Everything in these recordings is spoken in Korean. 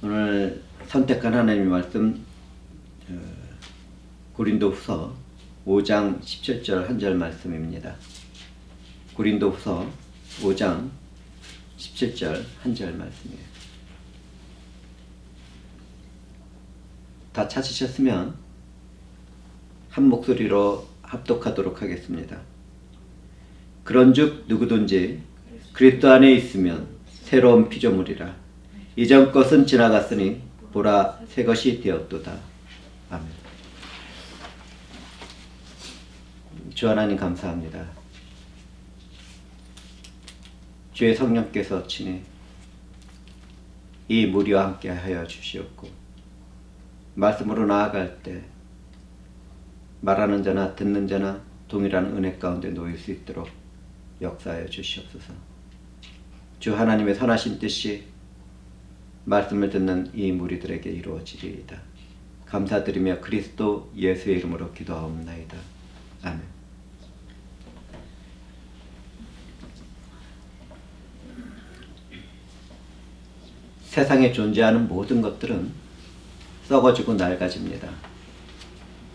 오늘 선택한 하나님의 말씀 고린도후서 5장 17절 한 절 말씀입니다. 고린도후서 5장 17절 한 절 말씀이에요. 다 찾으셨으면 한 목소리로 합독하도록 하겠습니다. 그런즉 누구든지 그리스도 안에 있으면 새로운 피조물이라. 이전 것은 지나갔으니 보라 새 것이 되었도다. 아멘. 주 하나님 감사합니다. 주의 성령께서 친히 이 무리와 함께 하여 주시옵고 말씀으로 나아갈 때 말하는 자나 듣는 자나 동일한 은혜 가운데 놓일 수 있도록 역사하여 주시옵소서. 주 하나님의 선하신 뜻이 말씀을 듣는 이 무리들에게 이루어지리이다. 감사드리며 그리스도 예수의 이름으로 기도하옵나이다. 아멘. 세상에 존재하는 모든 것들은 썩어지고 낡아집니다.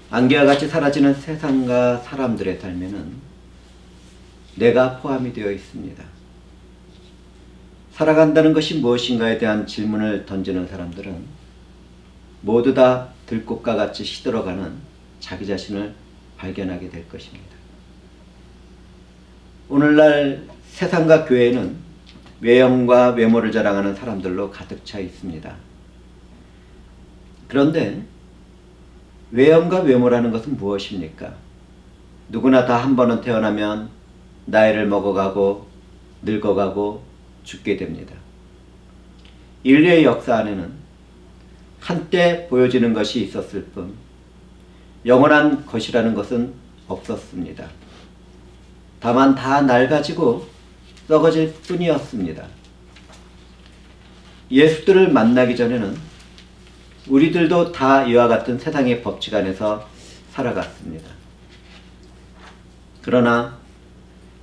안개와 같이 사라지는 세상과 사람들의 삶에는 내가 포함이 되어 있습니다. 살아간다는 것이 무엇인가에 대한 질문을 던지는 사람들은 모두 다 들꽃과 같이 시들어가는 자기 자신을 발견하게 될 것입니다. 오늘날 세상과 교회는 외형과 외모를 자랑하는 사람들로 가득 차 있습니다. 그런데 외형과 외모라는 것은 무엇입니까? 누구나 다 한 번은 태어나면 나이를 먹어가고 늙어가고 죽게 됩니다. 인류의 역사 안에는 한때 보여지는 것이 있었을 뿐 영원한 것이라는 것은 없었습니다. 다만 다 낡아지고 썩어질 뿐이었습니다. 예수들을 만나기 전에는 우리들도 다 이와 같은 세상의 법칙 안에서 살아갔습니다. 그러나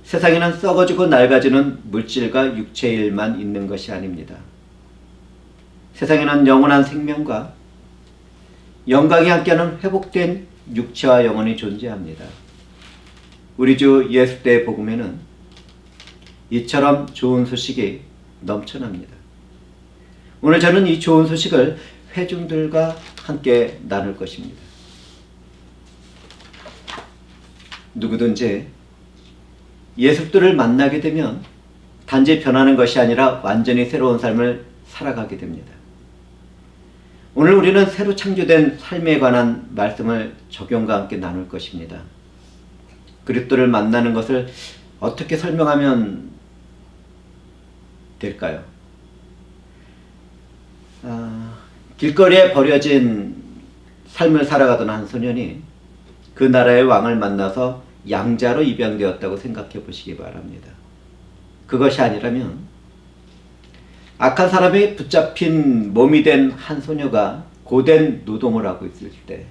세상에는 썩어지고 낡아지는 물질과 육체의 일만 있는 것이 아닙니다. 세상에는 영원한 생명과 영광이 함께하는 회복된 육체와 영혼이 존재합니다. 우리 주 예수 때의 복음에는 이처럼 좋은 소식이 넘쳐납니다. 오늘 저는 이 좋은 소식을 회중들과 함께 나눌 것입니다. 누구든지 예수들을 만나게 되면 단지 변하는 것이 아니라 완전히 새로운 삶을 살아가게 됩니다. 오늘 우리는 새로 창조된 삶에 관한 말씀을 적용과 함께 나눌 것입니다. 그리스도를 만나는 것을 어떻게 설명하면 될까요? 길거리에 버려진 삶을 살아가던 한 소년이 그 나라의 왕을 만나서 양자로 입양되었다고 생각해 보시기 바랍니다. 그것이 아니라면 악한 사람에 붙잡힌 몸이 된 한 소녀가 고된 노동을 하고 있을 때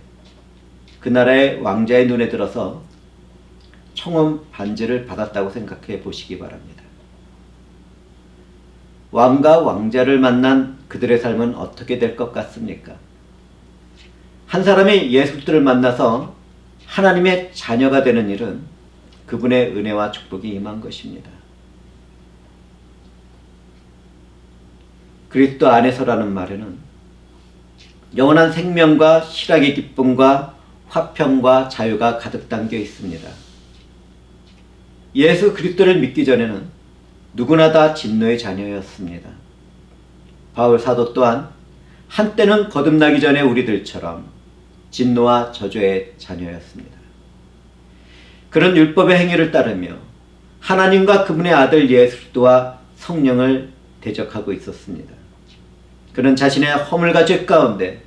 그 나라의 왕자의 눈에 들어서 청혼 반지를 받았다고 생각해 보시기 바랍니다. 왕과 왕자를 만난 그들의 삶은 어떻게 될 것 같습니까? 한 사람이 예수들을 만나서 하나님의 자녀가 되는 일은 그분의 은혜와 축복이 임한 것입니다. 그리스도 안에서라는 말에는 영원한 생명과 실학의 기쁨과 화평과 자유가 가득 담겨 있습니다. 예수 그리스도를 믿기 전에는 누구나 다 진노의 자녀였습니다. 바울 사도 또한 한때는 거듭나기 전에 우리들처럼 진노와 저주의 자녀였습니다. 그런 율법의 행위를 따르며 하나님과 그분의 아들 예수 그리스도와 성령을 대적하고 있었습니다. 그는 자신의 허물과 죄 가운데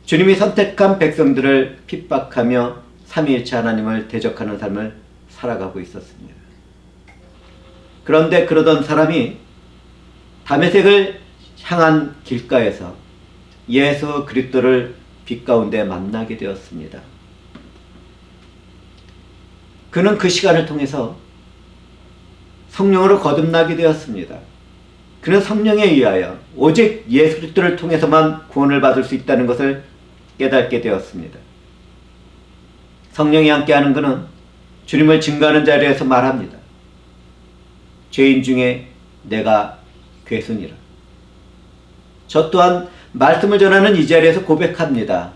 주님이 선택한 백성들을 핍박하며 삼위일체 하나님을 대적하는 삶을 살아가고 있었습니다. 그런데 그러던 사람이 다메섹을 향한 길가에서 예수 그리스도를 빛 가운데 만나게 되었습니다. 그는 그 시간을 통해서 성령으로 거듭나게 되었습니다. 그는 성령에 의하여 오직 예수 그리스도를 통해서만 구원을 받을 수 있다는 것을 깨닫게 되었습니다. 성령이 함께하는 그는 주님을 증거하는 자리에서 말합니다. 죄인 중에 내가 괴순이라. 저 또한 말씀을 전하는 이 자리에서 고백합니다.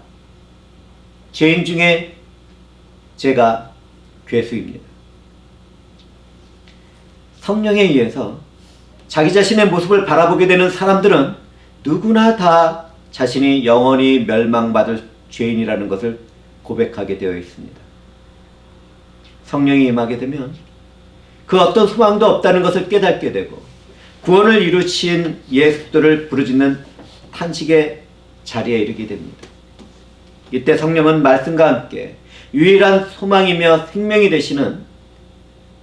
죄인 중에 제가 괴수입니다. 성령에 의해서 자기 자신의 모습을 바라보게 되는 사람들은 누구나 다 자신이 영원히 멸망받을 죄인이라는 것을 고백하게 되어 있습니다. 성령이 임하게 되면 그 어떤 소망도 없다는 것을 깨닫게 되고 구원을 이루신 예수 그리스도를 부르짖는 탄식의 자리에 이르게 됩니다. 이때 성령은 말씀과 함께 유일한 소망이며 생명이 되시는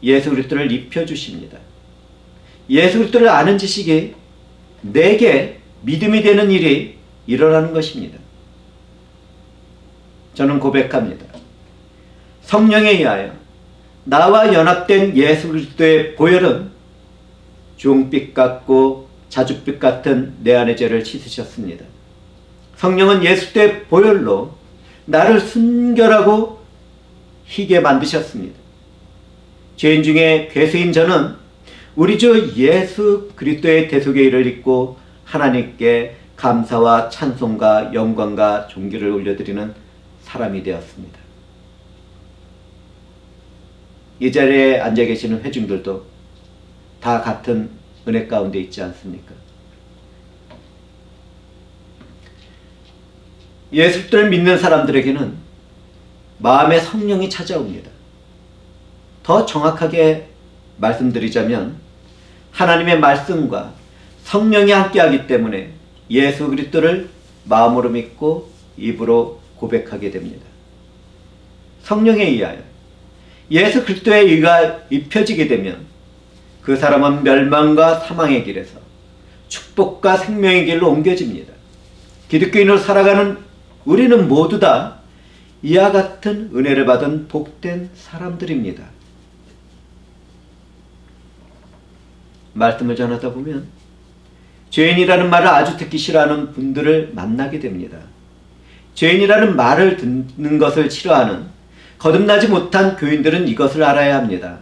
예수 그리스도를 입혀주십니다. 예수 그리스도를 아는 지식이 내게 믿음이 되는 일이 일어나는 것입니다. 저는 고백합니다. 성령에 의하여 나와 연합된 예수 그리스도의 보혈은 주홍빛 같고 자줏빛 같은 내 안의 죄를 씻으셨습니다. 성령은 예수 그리스도의 보혈로 나를 순결하고 희게 만드셨습니다. 죄인 중에 괴수인 저는 우리 주 예수 그리스도의 대속의 일을 잊고 하나님께 감사와 찬송과 영광과 존귀를 올려드리는 사람이 되었습니다. 이 자리에 앉아 계시는 회중들도 다 같은 은혜 가운데 있지 않습니까? 예수 그리스도를 믿는 사람들에게는 마음의 성령이 찾아옵니다. 더 정확하게 말씀드리자면 하나님의 말씀과 성령이 함께하기 때문에 예수 그리스도를 마음으로 믿고 입으로 고백하게 됩니다. 성령에 의하여 예수 그리스도의 의가 입혀지게 되면 그 사람은 멸망과 사망의 길에서 축복과 생명의 길로 옮겨집니다. 기독교인으로 살아가는 우리는 모두 다 이와 같은 은혜를 받은 복된 사람들입니다. 말씀을 전하다 보면 죄인이라는 말을 아주 듣기 싫어하는 분들을 만나게 됩니다. 죄인이라는 말을 듣는 것을 싫어하는 거듭나지 못한 교인들은 이것을 알아야 합니다.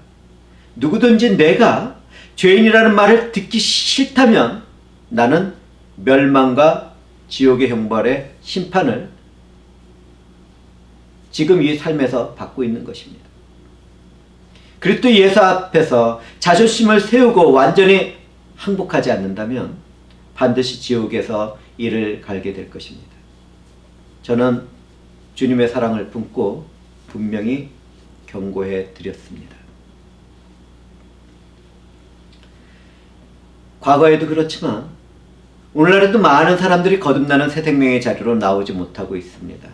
누구든지 내가 죄인이라는 말을 듣기 싫다면 나는 멸망과 지옥의 형벌의 심판을 지금 이 삶에서 받고 있는 것입니다. 그리스도 예수 앞에서 자존심을 세우고 완전히 항복하지 않는다면 반드시 지옥에서 이를 갈게 될 것입니다. 저는 주님의 사랑을 품고 분명히 경고해 드렸습니다. 과거에도 그렇지만 오늘날에도 많은 사람들이 거듭나는 새 생명의 자리로 나오지 못하고 있습니다.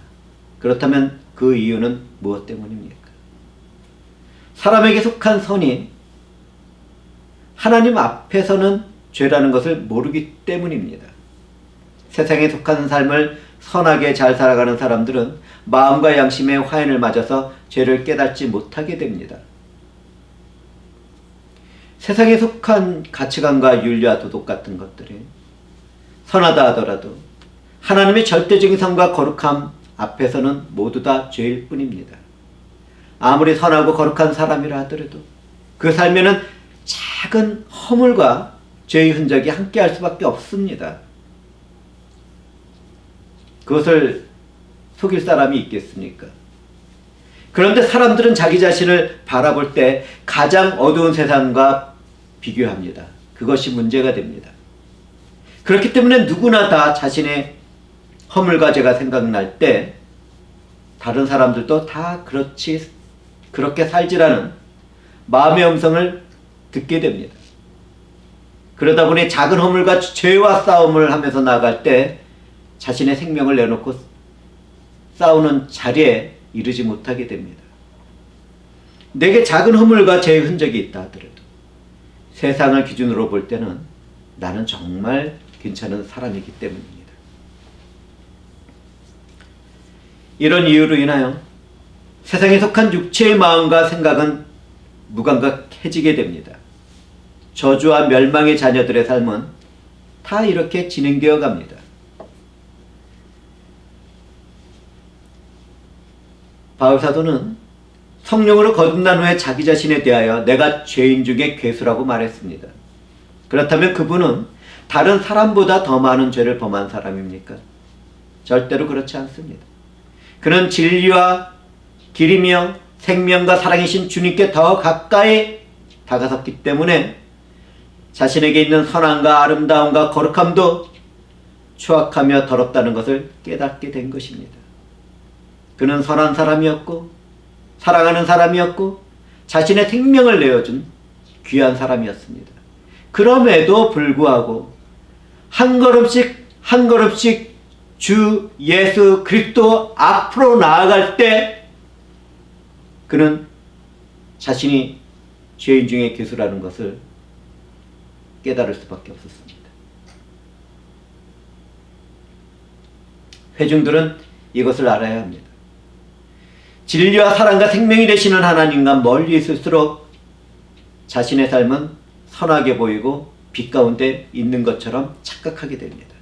그렇다면 그 이유는 무엇 때문입니까? 사람에게 속한 선이 하나님 앞에서는 죄라는 것을 모르기 때문입니다. 세상에 속한 삶을 선하게 잘 살아가는 사람들은 마음과 양심의 화인을 맞아서 죄를 깨닫지 못하게 됩니다. 세상에 속한 가치관과 윤리와 도덕 같은 것들이 선하다 하더라도 하나님의 절대적인 선과 거룩함 앞에서는 모두 다 죄일 뿐입니다. 아무리 선하고 거룩한 사람이라 하더라도 그 삶에는 작은 허물과 죄의 흔적이 함께할 수밖에 없습니다. 그것을 속일 사람이 있겠습니까? 그런데 사람들은 자기 자신을 바라볼 때 가장 어두운 세상과 비교합니다. 그것이 문제가 됩니다. 그렇기 때문에 누구나 다 자신의 허물과 죄가 생각날 때 다른 사람들도 다 그렇게 살지라는 마음의 음성을 듣게 됩니다. 그러다 보니 작은 허물과 죄와 싸움을 하면서 나아갈 때 자신의 생명을 내놓고 싸우는 자리에 이르지 못하게 됩니다. 내게 작은 허물과 죄의 흔적이 있다 하더라도 세상을 기준으로 볼 때는 나는 정말 괜찮은 사람이기 때문입니다. 이런 이유로 인하여 세상에 속한 육체의 마음과 생각은 무감각해지게 됩니다. 저주와 멸망의 자녀들의 삶은 다 이렇게 진행되어 갑니다. 바울사도는 성령으로 거듭난 후에 자기 자신에 대하여 내가 죄인 중에 괴수라고 말했습니다. 그렇다면 그분은 다른 사람보다 더 많은 죄를 범한 사람입니까? 절대로 그렇지 않습니다. 그는 진리와 길이며 생명과 사랑이신 주님께 더 가까이 다가섰기 때문에 자신에게 있는 선함과 아름다움과 거룩함도 추악하며 더럽다는 것을 깨닫게 된 것입니다. 그는 선한 사람이었고 사랑하는 사람이었고 자신의 생명을 내어준 귀한 사람이었습니다. 그럼에도 불구하고 한 걸음씩 한 걸음씩 주 예수 그리스도 앞으로 나아갈 때 그는 자신이 죄인 중에 괴수라는 것을 깨달을 수밖에 없었습니다. 회중들은 이것을 알아야 합니다. 진리와 사랑과 생명이 되시는 하나님과 멀리 있을수록 자신의 삶은 선하게 보이고 빛 가운데 있는 것처럼 착각하게 됩니다.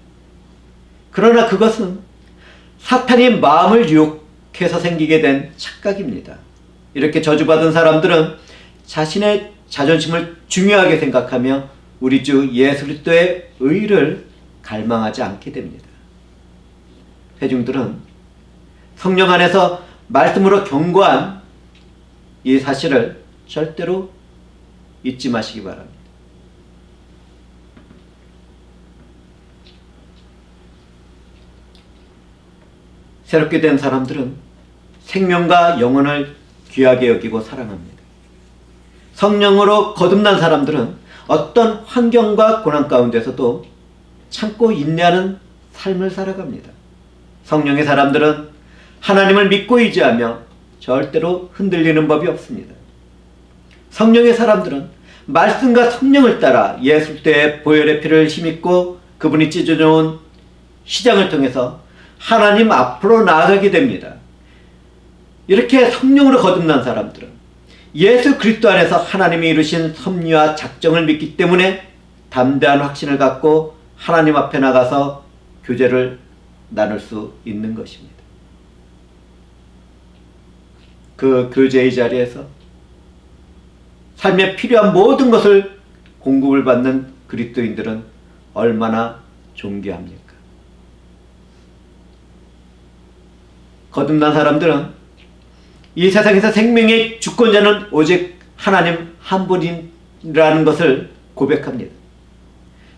그러나 그것은 사탄이 마음을 유혹해서 생기게 된 착각입니다. 이렇게 저주받은 사람들은 자신의 자존심을 중요하게 생각하며 우리 주 예수 그리스도의 의를 갈망하지 않게 됩니다. 회중들은 성령 안에서 말씀으로 경고한 이 사실을 절대로 잊지 마시기 바랍니다. 새롭게 된 사람들은 생명과 영혼을 귀하게 여기고 사랑합니다. 성령으로 거듭난 사람들은 어떤 환경과 고난 가운데서도 참고 인내하는 삶을 살아갑니다. 성령의 사람들은 하나님을 믿고 의지하며 절대로 흔들리는 법이 없습니다. 성령의 사람들은 말씀과 성령을 따라 예수 그리스도의 보혈의 피를 힘입고 그분이 찢어놓은 시장을 통해서 하나님 앞으로 나아가게 됩니다. 이렇게 성령으로 거듭난 사람들은 예수 그리스도 안에서 하나님이 이루신 섭리와 작정을 믿기 때문에 담대한 확신을 갖고 하나님 앞에 나가서 교제를 나눌 수 있는 것입니다. 그 교제의 자리에서 삶에 필요한 모든 것을 공급을 받는 그리스도인들은 얼마나 존귀합니까? 거듭난 사람들은 이 세상에서 생명의 주권자는 오직 하나님 한 분이라는 것을 고백합니다.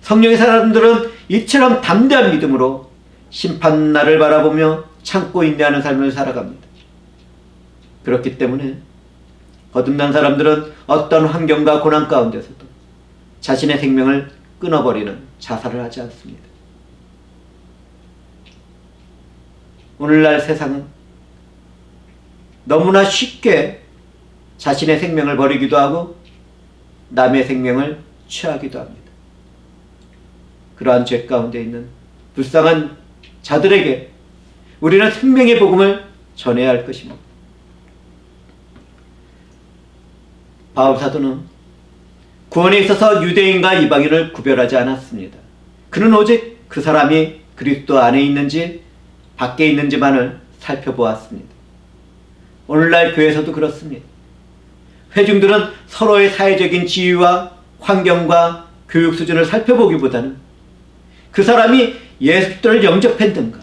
성령의 사람들은 이처럼 담대한 믿음으로 심판날을 바라보며 참고 인내하는 삶을 살아갑니다. 그렇기 때문에 거듭난 사람들은 어떤 환경과 고난 가운데서도 자신의 생명을 끊어버리는 자살을 하지 않습니다. 오늘날 세상은 너무나 쉽게 자신의 생명을 버리기도 하고 남의 생명을 취하기도 합니다. 그러한 죄 가운데 있는 불쌍한 자들에게 우리는 생명의 복음을 전해야 할 것입니다. 바울 사도는 구원에 있어서 유대인과 이방인을 구별하지 않았습니다. 그는 오직 그 사람이 그리스도 안에 있는지 밖에 있는지만을 살펴보았습니다. 오늘날 교회에서도 그렇습니다. 회중들은 서로의 사회적인 지위와 환경과 교육 수준을 살펴보기보다는 그 사람이 예수 그리스도를 영접했는가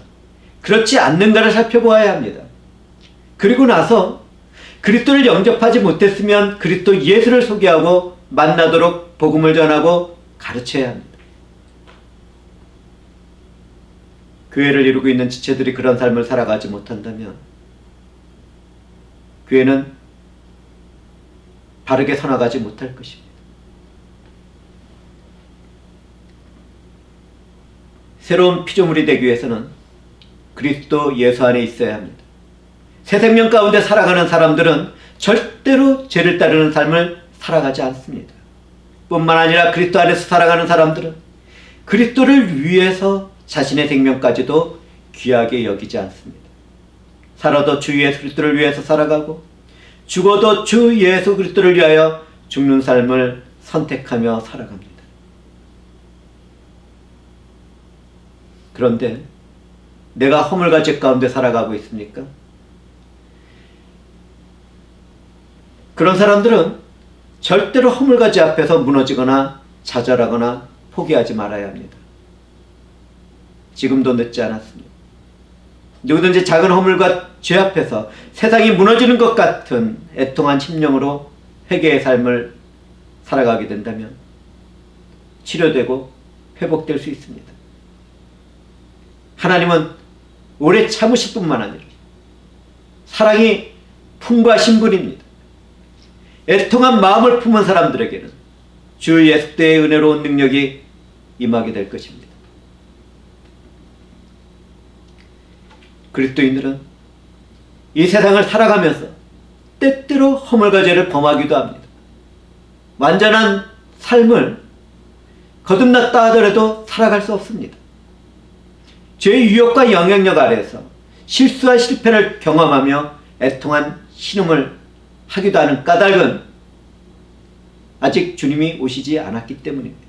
그렇지 않는가를 살펴보아야 합니다. 그리고 나서 그리스도를 영접하지 못했으면 그리스도 예수를 소개하고 만나도록 복음을 전하고 가르쳐야 합니다. 교회를 이루고 있는 지체들이 그런 삶을 살아가지 못한다면 교회는 바르게 서나가지 못할 것입니다. 새로운 피조물이 되기 위해서는 그리스도 예수 안에 있어야 합니다. 새 생명 가운데 살아가는 사람들은 절대로 죄를 따르는 삶을 살아가지 않습니다. 뿐만 아니라 그리스도 안에서 살아가는 사람들은 그리스도를 위해서 자신의 생명까지도 귀하게 여기지 않습니다. 살아도 주 예수 그리스도를 위해서 살아가고 죽어도 주 예수 그리스도를 위하여 죽는 삶을 선택하며 살아갑니다. 그런데 내가 허물과 죄 가운데 살아가고 있습니까? 그런 사람들은 절대로 허물과 죄 앞에서 무너지거나 좌절하거나 포기하지 말아야 합니다. 지금도 늦지 않았습니다. 누구든지 작은 허물과 죄 앞에서 세상이 무너지는 것 같은 애통한 심령으로 회개의 삶을 살아가게 된다면 치료되고 회복될 수 있습니다. 하나님은 오래 참으실 뿐만 아니라 사랑이 풍부하신 분입니다. 애통한 마음을 품은 사람들에게는 주 예수의 은혜로운 능력이 임하게 될 것입니다. 그리스도인들은 이 세상을 살아가면서 때때로 허물과 죄를 범하기도 합니다. 완전한 삶을 거듭났다 하더라도 살아갈 수 없습니다. 죄의 유혹과 영향력 아래에서 실수와 실패를 경험하며 애통한 신음을 하기도 하는 까닭은 아직 주님이 오시지 않았기 때문입니다.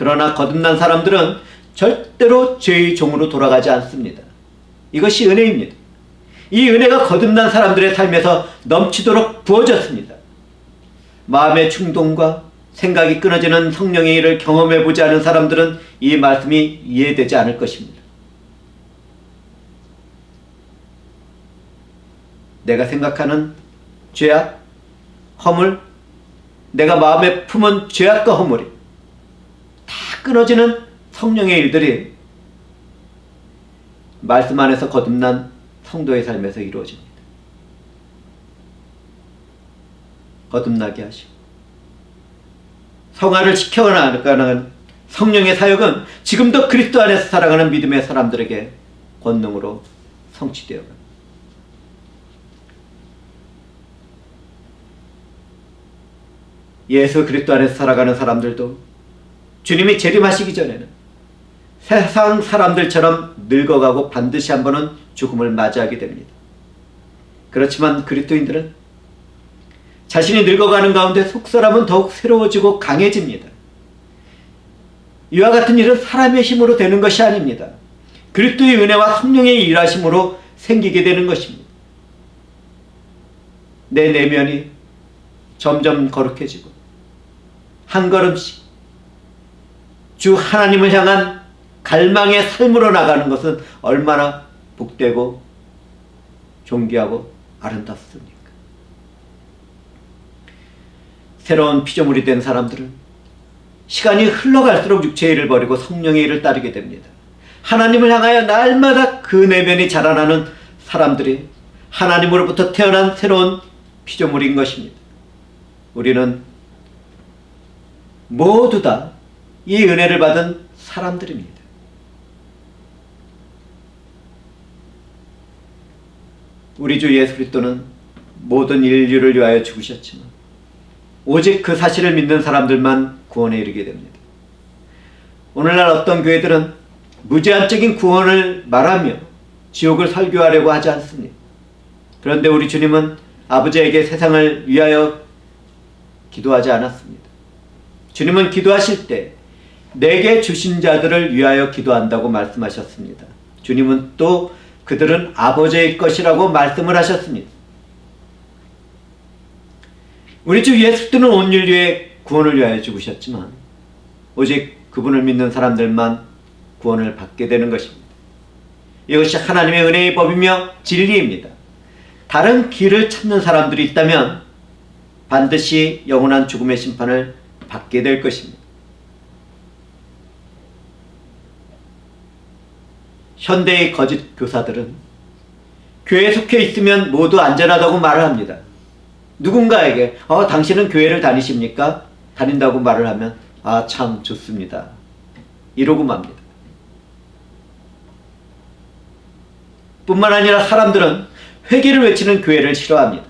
그러나 거듭난 사람들은 절대로 죄의 종으로 돌아가지 않습니다. 이것이 은혜입니다. 이 은혜가 거듭난 사람들의 삶에서 넘치도록 부어졌습니다. 마음의 충동과 생각이 끊어지는 성령의 일을 경험해보지 않은 사람들은 이 말씀이 이해되지 않을 것입니다. 내가 생각하는 죄악, 허물, 내가 마음에 품은 죄악과 허물이 다 끊어지는 성령의 일들이 말씀 안에서 거듭난 성도의 삶에서 이루어집니다. 거듭나게 하시고 성화를 시켜나가는 성령의 사역은 지금도 그리스도 안에서 살아가는 믿음의 사람들에게 권능으로 성취되어갑니다. 예수 그리스도 안에서 살아가는 사람들도 주님이 재림하시기 전에는 세상 사람들처럼 늙어가고 반드시 한 번은 죽음을 맞이하게 됩니다. 그렇지만 그리스도인들은 자신이 늙어가는 가운데 속사람은 더욱 새로워지고 강해집니다. 이와 같은 일은 사람의 힘으로 되는 것이 아닙니다. 그리스도의 은혜와 성령의 일하심으로 생기게 되는 것입니다. 내 내면이 점점 거룩해지고 한 걸음씩 주 하나님을 향한 갈망의 삶으로 나가는 것은 얼마나 복되고 존귀하고 아름답습니까? 새로운 피조물이 된 사람들은 시간이 흘러갈수록 육체의 일을 버리고 성령의 일을 따르게 됩니다. 하나님을 향하여 날마다 그 내면이 자라나는 사람들이 하나님으로부터 태어난 새로운 피조물인 것입니다. 우리는 모두 다 이 은혜를 받은 사람들입니다. 우리 주 예수 그리스도는 모든 인류를 위하여 죽으셨지만 오직 그 사실을 믿는 사람들만 구원에 이르게 됩니다. 오늘날 어떤 교회들은 무제한적인 구원을 말하며 지옥을 설교하려고 하지 않습니다. 그런데 우리 주님은 아버지에게 세상을 위하여 기도하지 않았습니다. 주님은 기도하실 때 내게 주신 자들을 위하여 기도한다고 말씀하셨습니다. 주님은 또 그들은 아버지의 것이라고 말씀을 하셨습니다. 우리 주 예수 그리스도는 온 인류의 구원을 위하여 죽으셨지만 오직 그분을 믿는 사람들만 구원을 받게 되는 것입니다. 이것이 하나님의 은혜의 법이며 진리입니다. 다른 길을 찾는 사람들이 있다면 반드시 영원한 죽음의 심판을 받게 될 것입니다. 현대의 거짓 교사들은 교회에 속해 있으면 모두 안전하다고 말을 합니다. 누군가에게 당신은 교회를 다니십니까? 다닌다고 말을 하면 참 좋습니다. 이러고 맙니다. 뿐만 아니라 사람들은 회개를 외치는 교회를 싫어합니다.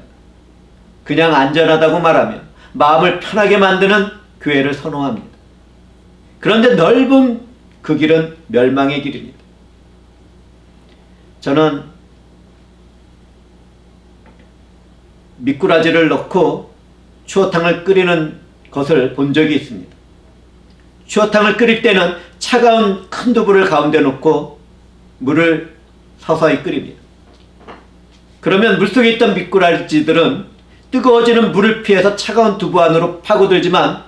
그냥 안전하다고 말하며 마음을 편하게 만드는 교회를 선호합니다. 그런데 넓은 그 길은 멸망의 길입니다. 저는 미꾸라지를 넣고 추어탕을 끓이는 것을 본 적이 있습니다. 추어탕을 끓일 때는 차가운 큰 두부를 가운데 놓고 물을 서서히 끓입니다. 그러면 물속에 있던 미꾸라지들은 뜨거워지는 물을 피해서 차가운 두부 안으로 파고들지만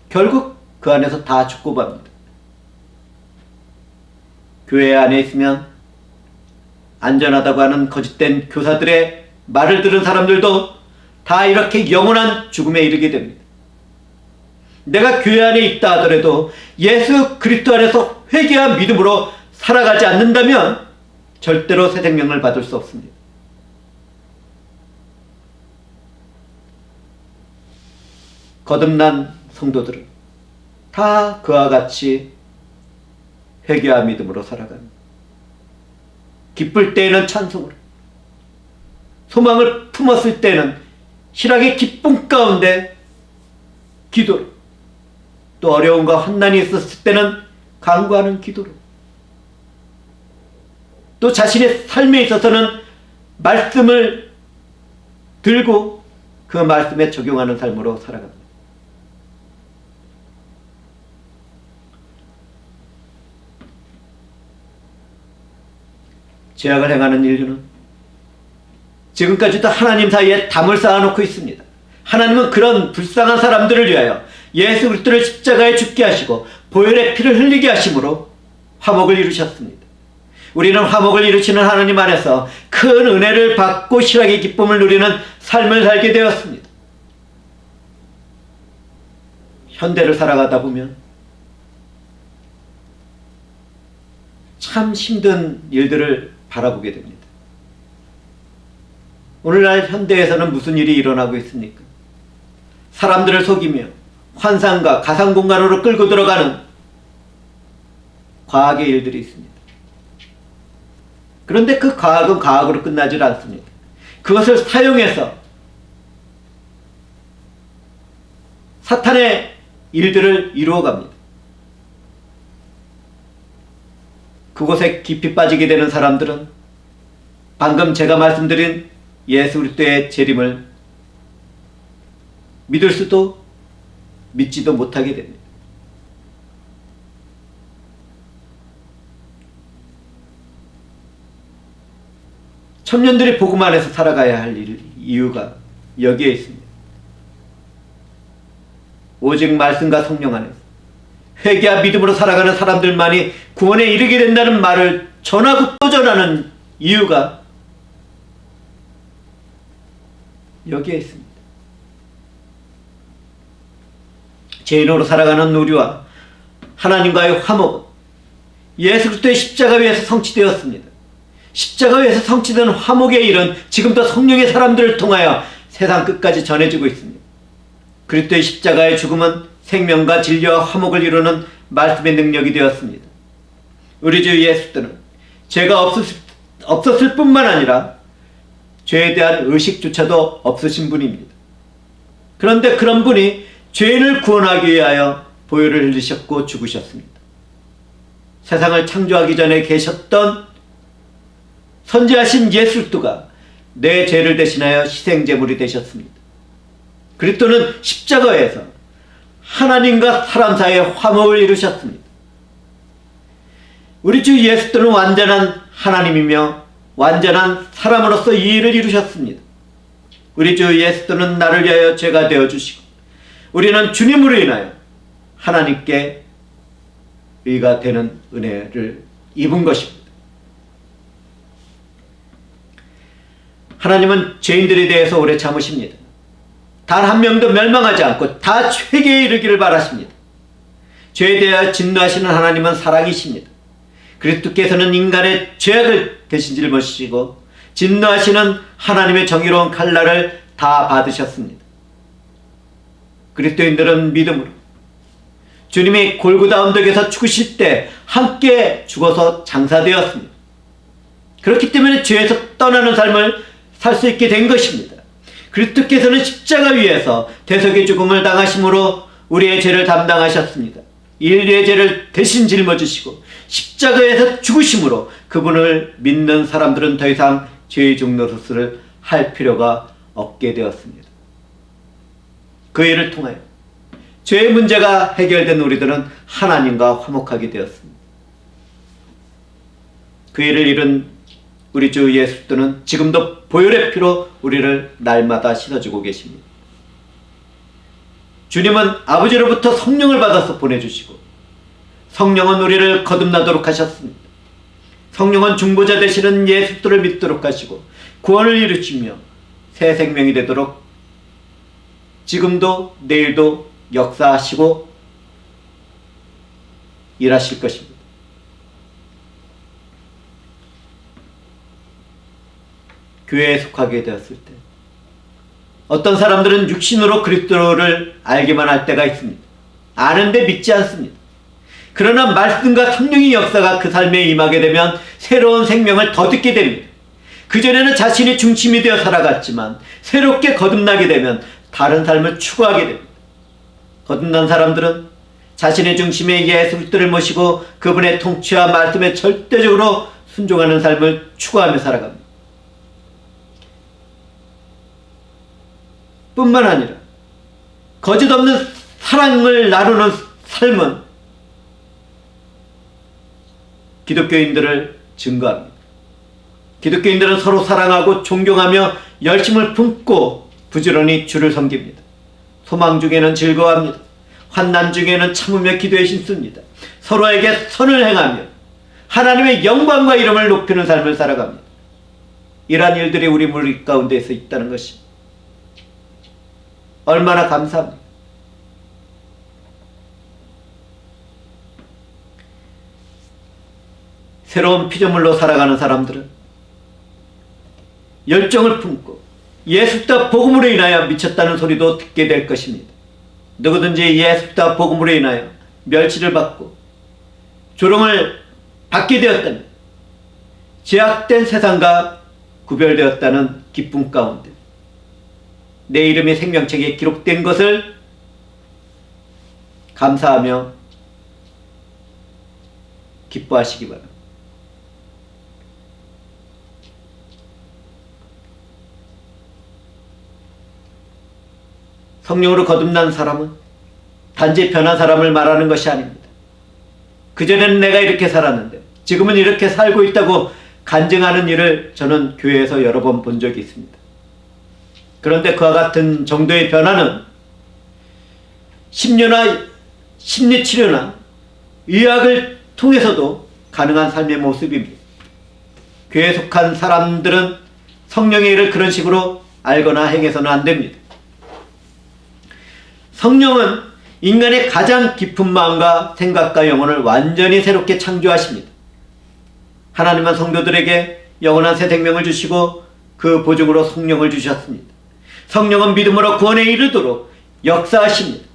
결국 그 안에서 다 죽고 맙니다. 교회 안에 있으면 안전하다고 하는 거짓된 교사들의 말을 들은 사람들도 다 이렇게 영원한 죽음에 이르게 됩니다. 내가 교회 안에 있다 하더라도 예수 그리스도 안에서 회개와 믿음으로 살아가지 않는다면 절대로 새 생명을 받을 수 없습니다. 거듭난 성도들은 다 그와 같이 회개와 믿음으로 살아갑니다. 기쁠 때에는 찬송으로, 소망을 품었을 때는 희락의 기쁨 가운데 기도로, 또 어려움과 환난이 있었을 때는 간구하는 기도로, 또 자신의 삶에 있어서는 말씀을 들고 그 말씀에 적용하는 삶으로 살아갑니다. 죄악을 행하는 인류는 지금까지도 하나님 사이에 담을 쌓아놓고 있습니다. 하나님은 그런 불쌍한 사람들을 위하여 예수 그리스도를 십자가에 죽게 하시고 보혈의 피를 흘리게 하심으로 화목을 이루셨습니다. 우리는 화목을 이루시는 하나님 안에서 큰 은혜를 받고 희락의 기쁨을 누리는 삶을 살게 되었습니다. 현대를 살아가다 보면 참 힘든 일들을 바라보게 됩니다. 오늘날 현대에서는 무슨 일이 일어나고 있습니까? 사람들을 속이며 환상과 가상공간으로 끌고 들어가는 과학의 일들이 있습니다. 그런데 그 과학은 과학으로 끝나질 않습니다. 그것을 사용해서 사탄의 일들을 이루어갑니다. 그곳에 깊이 빠지게 되는 사람들은 방금 제가 말씀드린 예수 그리스도의 재림을 믿을 수도 믿지도 못하게 됩니다. 청년들이 복음 안에서 살아가야 할 이유가 여기에 있습니다. 오직 말씀과 성령 안에서 회개와 믿음으로 살아가는 사람들만이 구원에 이르게 된다는 말을 전하고 또 전하는 이유가 여기에 있습니다. 죄인으로 살아가는 우리와 하나님과의 화목은 예수 그리스도의 십자가 위에서 성취되었습니다. 십자가 위에서 성취된 화목의 일은 지금도 성령의 사람들을 통하여 세상 끝까지 전해지고 있습니다. 그리스도의 십자가의 죽음은 생명과 진리와 화목을 이루는 말씀의 능력이 되었습니다. 우리 주 예수님은 죄가 없었을 뿐만 아니라 죄에 대한 의식조차도 없으신 분입니다. 그런데 그런 분이 죄인을 구원하기 위하여 보혈을 흘리셨고 죽으셨습니다. 세상을 창조하기 전에 계셨던 선지하신 예수 그리스도가 내 죄를 대신하여 희생제물이 되셨습니다. 그리스도는 십자가에서 하나님과 사람 사이의 화목을 이루셨습니다. 우리 주 예수 그리스도는 완전한 하나님이며 완전한 사람으로서 이 일을 이루셨습니다. 우리 주 예수 그리스도는 나를 위하여 죄가 되어주시고 우리는 주님으로 인하여 하나님께 의가 되는 은혜를 입은 것입니다. 하나님은 죄인들에 대해서 오래 참으십니다. 단 한 명도 멸망하지 않고 다 회개에 이르기를 바라십니다. 죄에 대하여 진노하시는 하나님은 사랑이십니다. 그리스도께서는 인간의 죄악을 대신 짊어지시고 진노하시는 하나님의 정의로운 칼날을 다 받으셨습니다. 그리스도인들은 믿음으로 주님이 골고다 언덕에서 죽으실 때 함께 죽어서 장사되었습니다. 그렇기 때문에 죄에서 떠나는 삶을 살 수 있게 된 것입니다. 그리스도께서는 십자가 위에서 대속의 죽음을 당하심으로 우리의 죄를 담당하셨습니다. 인류의 죄를 대신 짊어지시고 십자가에서 죽으심으로 그분을 믿는 사람들은 더 이상 죄의 종노릇을 할 필요가 없게 되었습니다. 그 일을 통하여 죄의 문제가 해결된 우리들은 하나님과 화목하게 되었습니다. 그 일을 이룬 우리 주 예수 그리스도는 지금도 보혈의 피로 우리를 날마다 씻어주고 계십니다. 주님은 아버지로부터 성령을 받아서 보내주시고 성령은 우리를 거듭나도록 하셨습니다. 성령은 중보자 되시는 예수 그리스도를 믿도록 하시고 구원을 이루시며 새 생명이 되도록 지금도 내일도 역사하시고 일하실 것입니다. 교회에 속하게 되었을 때 어떤 사람들은 육신으로 그리스도를 알기만 할 때가 있습니다. 아는데 믿지 않습니다. 그러나 말씀과 성령의 역사가 그 삶에 임하게 되면 새로운 생명을 거두게 됩니다. 그전에는 자신이 중심이 되어 살아갔지만 새롭게 거듭나게 되면 다른 삶을 추구하게 됩니다. 거듭난 사람들은 자신의 중심에 예수 그리스도를 모시고 그분의 통치와 말씀에 절대적으로 순종하는 삶을 추구하며 살아갑니다. 뿐만 아니라 거짓 없는 사랑을 나누는 삶은 기독교인들을 증거합니다. 기독교인들은 서로 사랑하고 존경하며 열심을 품고 부지런히 주를 섬깁니다. 소망 중에는 즐거워합니다. 환난 중에는 참으며 기도에 힘씁니다. 서로에게 선을 행하며 하나님의 영광과 이름을 높이는 삶을 살아갑니다. 이러한 일들이 우리 무리 가운데서 있다는 것이 얼마나 감사합니다. 새로운 피조물로 살아가는 사람들은 열정을 품고 예수 그리스도 복음으로 인하여 미쳤다는 소리도 듣게 될 것입니다. 누구든지 예수 그리스도 복음으로 인하여 멸치를 받고 조롱을 받게 되었다면 제약된 세상과 구별되었다는 기쁨 가운데 내 이름이 생명책에 기록된 것을 감사하며 기뻐하시기 바랍니다. 성령으로 거듭난 사람은 단지 변한 사람을 말하는 것이 아닙니다. 그전에는 내가 이렇게 살았는데 지금은 이렇게 살고 있다고 간증하는 일을 저는 교회에서 여러 번 본 적이 있습니다. 그런데 그와 같은 정도의 변화는 심리나 심리치료나 의학을 통해서도 가능한 삶의 모습입니다. 교회에 속한 사람들은 성령의 일을 그런 식으로 알거나 행해서는 안 됩니다. 성령은 인간의 가장 깊은 마음과 생각과 영혼을 완전히 새롭게 창조하십니다. 하나님은 성도들에게 영원한 새 생명을 주시고 그 보증으로 성령을 주셨습니다. 성령은 믿음으로 구원에 이르도록 역사하십니다.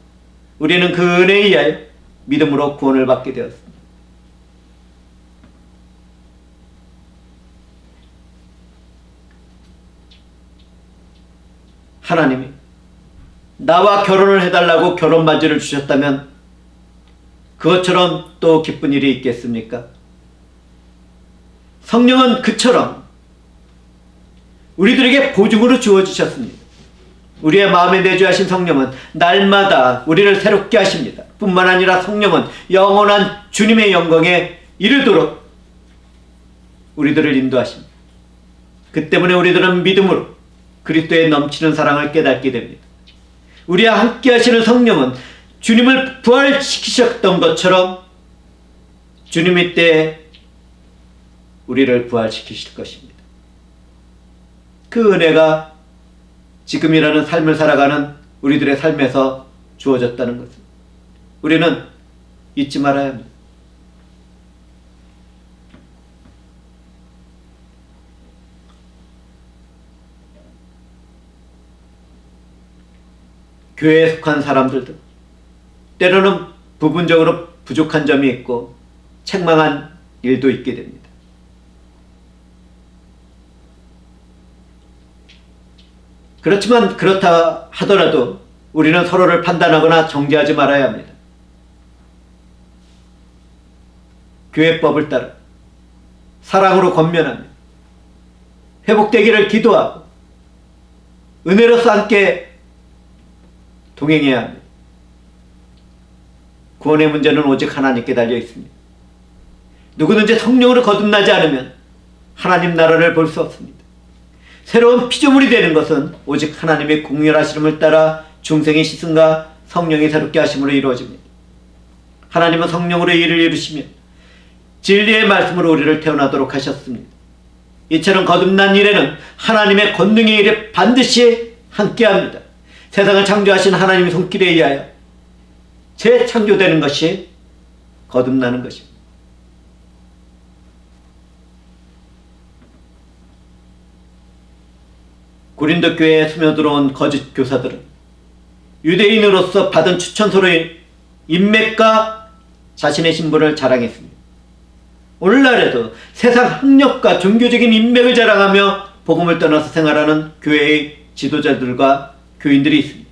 우리는 그 은혜에 의하여 믿음으로 구원을 받게 되었습니다. 하나님이 나와 결혼을 해달라고 결혼 반지를 주셨다면 그것처럼 또 기쁜 일이 있겠습니까? 성령은 그처럼 우리들에게 보증으로 주어주셨습니다. 우리의 마음에 내주하신 성령은 날마다 우리를 새롭게 하십니다. 뿐만 아니라 성령은 영원한 주님의 영광에 이르도록 우리들을 인도하십니다. 그 때문에 우리들은 믿음으로 그리스도의 넘치는 사랑을 깨닫게 됩니다. 우리와 함께 하시는 성령은 주님을 부활시키셨던 것처럼 주님의 때에 우리를 부활시키실 것입니다. 그 은혜가 지금이라는 삶을 살아가는 우리들의 삶에서 주어졌다는 것을 우리는 잊지 말아야 합니다. 교회에 속한 사람들도 때로는 부분적으로 부족한 점이 있고 책망한 일도 있게 됩니다. 그렇지만 그렇다 하더라도 우리는 서로를 판단하거나 정죄하지 말아야 합니다. 교회법을 따라 사랑으로 권면하며 회복되기를 기도하고 은혜로서 함께 동행해야 합니다. 구원의 문제는 오직 하나님께 달려 있습니다. 누구든지 성령으로 거듭나지 않으면 하나님 나라를 볼 수 없습니다. 새로운 피조물이 되는 것은 오직 하나님의 공렬하심을 따라 중생의 시승과 성령이 새롭게 하심으로 이루어집니다. 하나님은 성령으로 일을 이루시며 진리의 말씀으로 우리를 태어나도록 하셨습니다. 이처럼 거듭난 일에는 하나님의 권능의 일에 반드시 함께합니다. 세상을 창조하신 하나님의 손길에 의하여 재창조되는 것이 거듭나는 것입니다. 고린도 교회에 스며들어온 거짓 교사들은 유대인으로서 받은 추천서로의 인맥과 자신의 신분을 자랑했습니다. 오늘날에도 세상 학력과 종교적인 인맥을 자랑하며 복음을 떠나서 생활하는 교회의 지도자들과 교인들이 있습니다.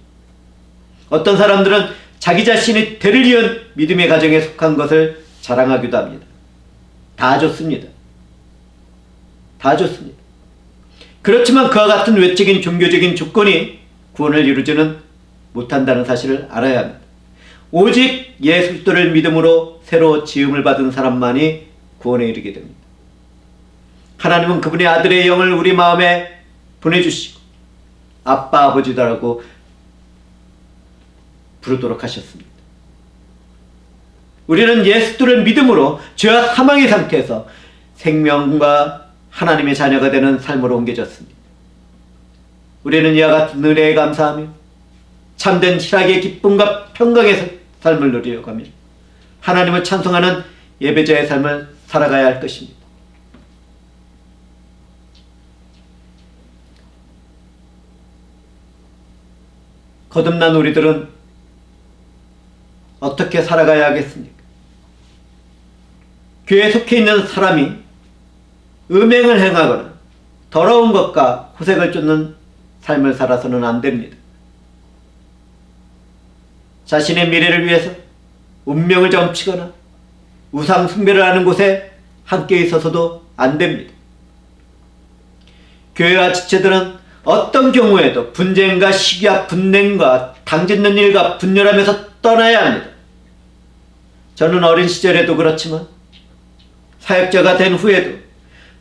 어떤 사람들은 자기 자신이 대를 이은 믿음의 가정에 속한 것을 자랑하기도 합니다. 다 좋습니다. 다 좋습니다. 그렇지만 그와 같은 외적인 종교적인 조건이 구원을 이루지는 못한다는 사실을 알아야 합니다. 오직 예수 그리스도를 믿음으로 새로 지음을 받은 사람만이 구원에 이르게 됩니다. 하나님은 그분의 아들의 영을 우리 마음에 보내주시고 아빠 아버지다라고 부르도록 하셨습니다. 우리는 예수 그리스도를 믿음으로 죄와 사망의 상태에서 생명과 하나님의 자녀가 되는 삶으로 옮겨졌습니다. 우리는 이와 같은 은혜에 감사하며 참된 희락의 기쁨과 평강의 삶을 누리려고 합니다. 하나님을 찬송하는 예배자의 삶을 살아가야 할 것입니다. 거듭난 우리들은 어떻게 살아가야 하겠습니까? 교회에 속해 있는 사람이 음행을 행하거나 더러운 것과 후색을 쫓는 삶을 살아서는 안 됩니다. 자신의 미래를 위해서 운명을 점치거나 우상 숭배를 하는 곳에 함께 있어서도 안 됩니다. 교회와 지체들은 어떤 경우에도 분쟁과 시기와 분냉과 당짓는 일과 분열하면서 떠나야 합니다. 저는 어린 시절에도 그렇지만 사역자가 된 후에도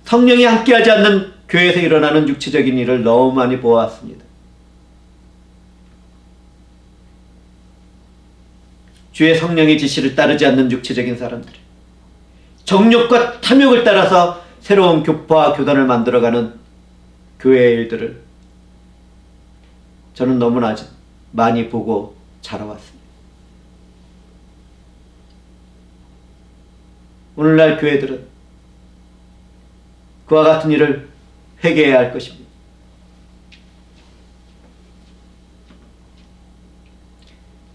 성령이 함께하지 않는 교회에서 일어나는 육체적인 일을 너무 많이 보았습니다. 주의 성령의 지시를 따르지 않는 육체적인 사람들, 정욕과 탐욕을 따라서 새로운 교파와 교단을 만들어가는 교회의 일들을 저는 너무나 많이 보고 자라왔습니다. 오늘날 교회들은 그와 같은 일을 회개해야 할 것입니다.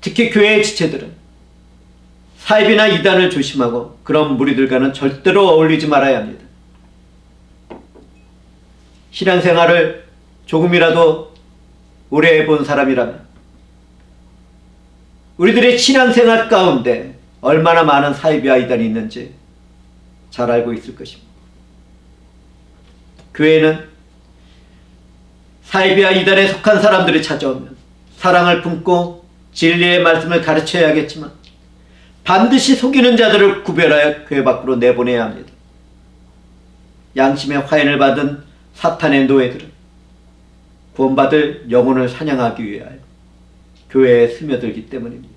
특히 교회의 지체들은 사입이나 이단을 조심하고 그런 무리들과는 절대로 어울리지 말아야 합니다. 신앙생활을 조금이라도 오래 해본 사람이라면 우리들의 신앙생활 가운데 얼마나 많은 사입이와 이단이 있는지 잘 알고 있을 것입니다. 교회는 사입이와 이단에 속한 사람들이 찾아오면 사랑을 품고 진리의 말씀을 가르쳐야겠지만 반드시 속이는 자들을 구별하여 교회 밖으로 내보내야 합니다. 양심의 화인을 받은 사탄의 노예들은 구원받을 영혼을 사냥하기 위하여 교회에 스며들기 때문입니다.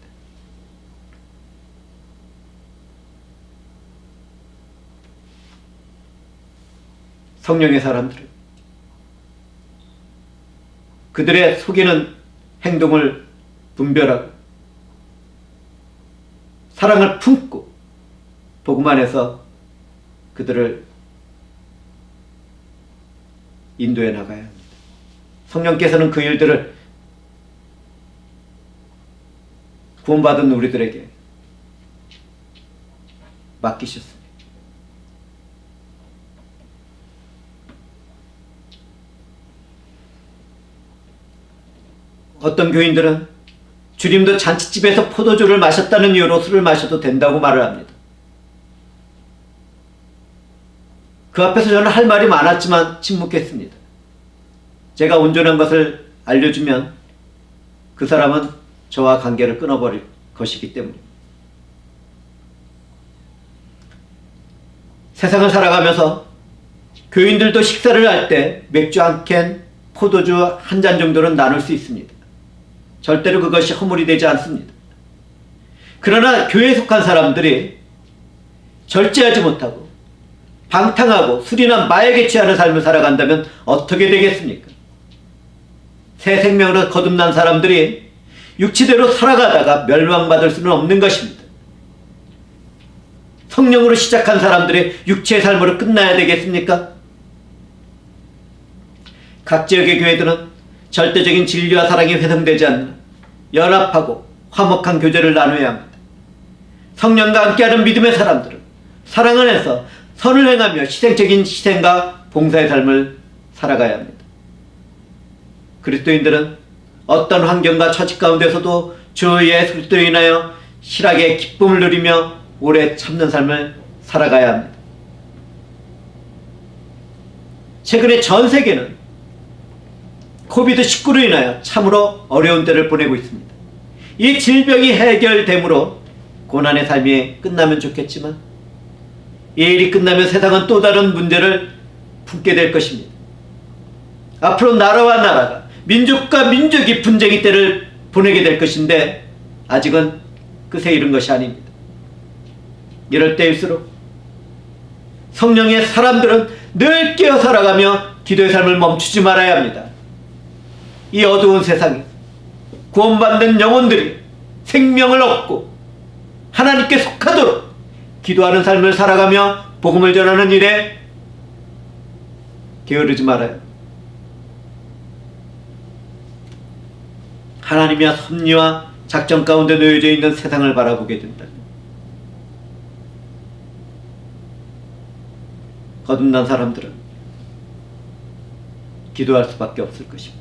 성령의 사람들은 그들의 속이는 행동을 분별하고 사랑을 품고 복음 안에서 그들을 인도해 나가야 합니다. 성령께서는 그 일들을 구원받은 우리들에게 맡기셨습니다. 어떤 교인들은 주님도 잔치집에서 포도주를 마셨다는 이유로 술을 마셔도 된다고 말을 합니다. 그 앞에서 저는 할 말이 많았지만 침묵했습니다. 제가 온전한 것을 알려주면 그 사람은 저와 관계를 끊어버릴 것이기 때문입니다. 세상을 살아가면서 교인들도 식사를 할 때 맥주 한 캔, 포도주 한 잔 정도는 나눌 수 있습니다. 절대로 그것이 허물이 되지 않습니다. 그러나 교회에 속한 사람들이 절제하지 못하고 방탕하고 술이나 마약에 취하는 삶을 살아간다면 어떻게 되겠습니까? 새 생명으로 거듭난 사람들이 육체대로 살아가다가 멸망받을 수는 없는 것입니다. 성령으로 시작한 사람들이 육체의 삶으로 끝나야 되겠습니까? 각 지역의 교회들은 절대적인 진리와 사랑이 훼손되지 않는 연합하고 화목한 교제를 나눠야 합니다. 성령과 함께하는 믿음의 사람들은 사랑 안에서 선을 행하며 희생적인 희생과 봉사의 삶을 살아가야 합니다. 그리스도인들은 어떤 환경과 처지 가운데서도 주의 예수로 인하여 실하게 기쁨을 누리며 오래 참는 삶을 살아가야 합니다. 최근에 전 세계는 코비드19로 인하여 참으로 어려운 때를 보내고 있습니다. 이 질병이 해결됨으로 고난의 삶이 끝나면 좋겠지만 이 일이 끝나면 세상은 또 다른 문제를 품게 될 것입니다. 앞으로 나라와 나라가 민족과 민족이 분쟁의 때를 보내게 될 것인데 아직은 그새 이른 것이 아닙니다. 이럴 때일수록 성령의 사람들은 늘 깨어 살아가며 기도의 삶을 멈추지 말아야 합니다. 이 어두운 세상에 구원받는 영혼들이 생명을 얻고 하나님께 속하도록 기도하는 삶을 살아가며 복음을 전하는 일에 게으르지 말아요. 하나님의 섭리와 작전 가운데 놓여져 있는 세상을 바라보게 된다면 거듭난 사람들은 기도할 수밖에 없을 것입니다.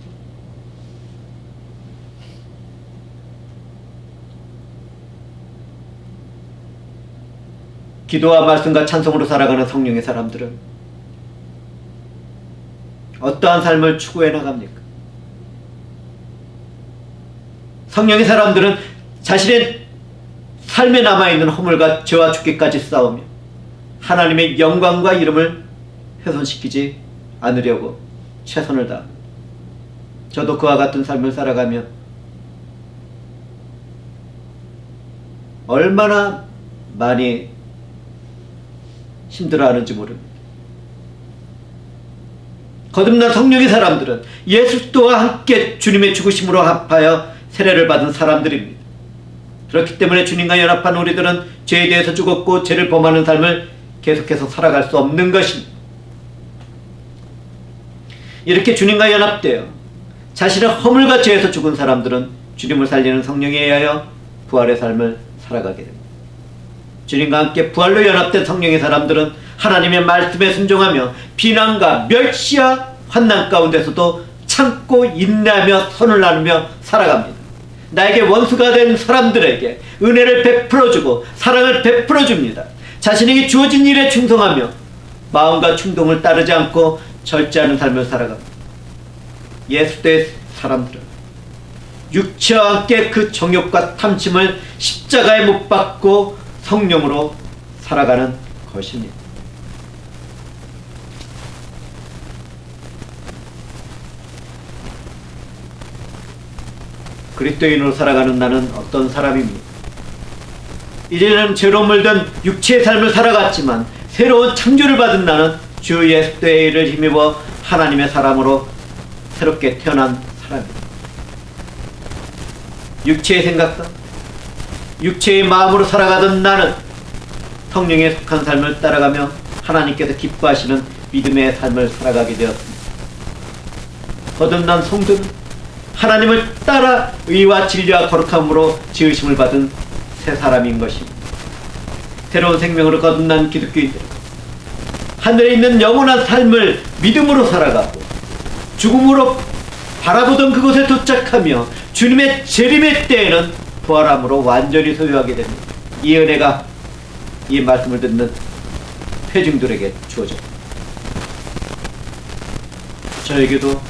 기도와 말씀과 찬송으로 살아가는 성령의 사람들은 어떠한 삶을 추구해 나갑니까? 성령의 사람들은 자신의 삶에 남아있는 허물과 죄와 죽기까지 싸우며 하나님의 영광과 이름을 훼손시키지 않으려고 최선을 다합니다. 저도 그와 같은 삶을 살아가며 얼마나 많이 힘들어하는지 모릅니다. 거듭난 성령의 사람들은 예수 그리스도와 함께 주님의 죽으심으로 합하여 세례를 받은 사람들입니다. 그렇기 때문에 주님과 연합한 우리들은 죄에 대해서 죽었고 죄를 범하는 삶을 계속해서 살아갈 수 없는 것입니다. 이렇게 주님과 연합되어 자신의 허물과 죄에서 죽은 사람들은 주님을 살리는 성령에 의하여 부활의 삶을 살아가게 됩니다. 주님과 함께 부활로 연합된 성령의 사람들은 하나님의 말씀에 순종하며 비난과 멸시와 환난 가운데서도 참고 인내하며 선을 나누며 살아갑니다. 나에게 원수가 된 사람들에게 은혜를 베풀어주고 사랑을 베풀어줍니다. 자신에게 주어진 일에 충성하며 마음과 충동을 따르지 않고 절제하는 삶을 살아갑니다. 예수의 사람들은 육체와 함께 그 정욕과 탐심을 십자가에 못 박고 성령으로 살아가는 것입니다. 그리스도인으로 살아가는 나는 어떤 사람입니까? 이제는 죄로 물든 육체의 삶을 살아갔지만 새로운 창조를 받은 나는 주 예수의 일을 힘입어 하나님의 사람으로 새롭게 태어난 사람입니다. 육체의 생각과 육체의 마음으로 살아가던 나는 성령에 속한 삶을 따라가며 하나님께서 기뻐하시는 믿음의 삶을 살아가게 되었습니다. 거듭난 성도는 하나님을 따라 의와 진리와 거룩함으로 지으심을 받은 새 사람인 것입니다. 새로운 생명으로 거듭난 기독교인들, 하늘에 있는 영원한 삶을 믿음으로 살아가고 죽음으로 바라보던 그곳에 도착하며 주님의 재림의 때에는 부활함으로 완전히 소유하게 됩니다. 이 은혜가 이 말씀을 듣는 회중들에게 주어집니다. 저에게도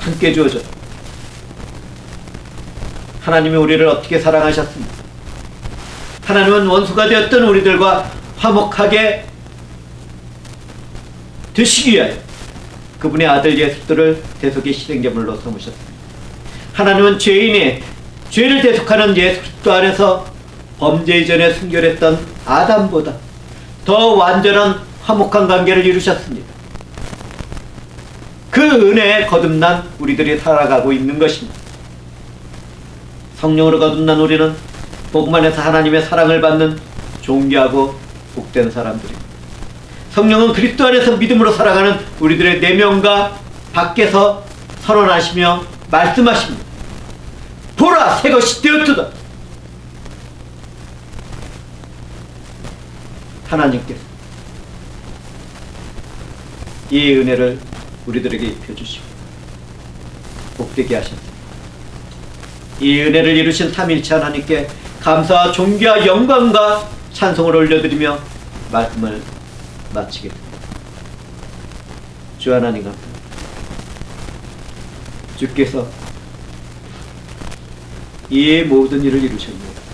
함께 주어져 하나님이 우리를 어떻게 사랑하셨습니까? 하나님은 원수가 되었던 우리들과 화목하게 되시기 위하여 그분의 아들 예수를 대속의 희생제물로 삼으셨습니다. 하나님은 죄인의 죄를 대속하는 예수 그리스도 안에서 범죄 이전에 순결했던 아담보다 더 완전한 화목한 관계를 이루셨습니다. 그 은혜에 거듭난 우리들이 살아가고 있는 것입니다. 성령으로 거듭난 우리는 복음 안에서 하나님의 사랑을 받는 존귀하고 복된 사람들입니다. 성령은 그리스도 안에서 믿음으로 살아가는 우리들의 내면과 밖에서 선언하시며 말씀하십니다. 보라, 새 것이 되었도다. 하나님께서 이 은혜를 우리들에게 입혀주시고 복되게 하셨습니다. 이 은혜를 이루신 삼위일체 하나님께 감사와 존귀와 영광과 찬송을 올려드리며 말씀을 마치겠습니다. 주 하나님 감사합니다. 주께서 이 모든 일을 이루셨습니다.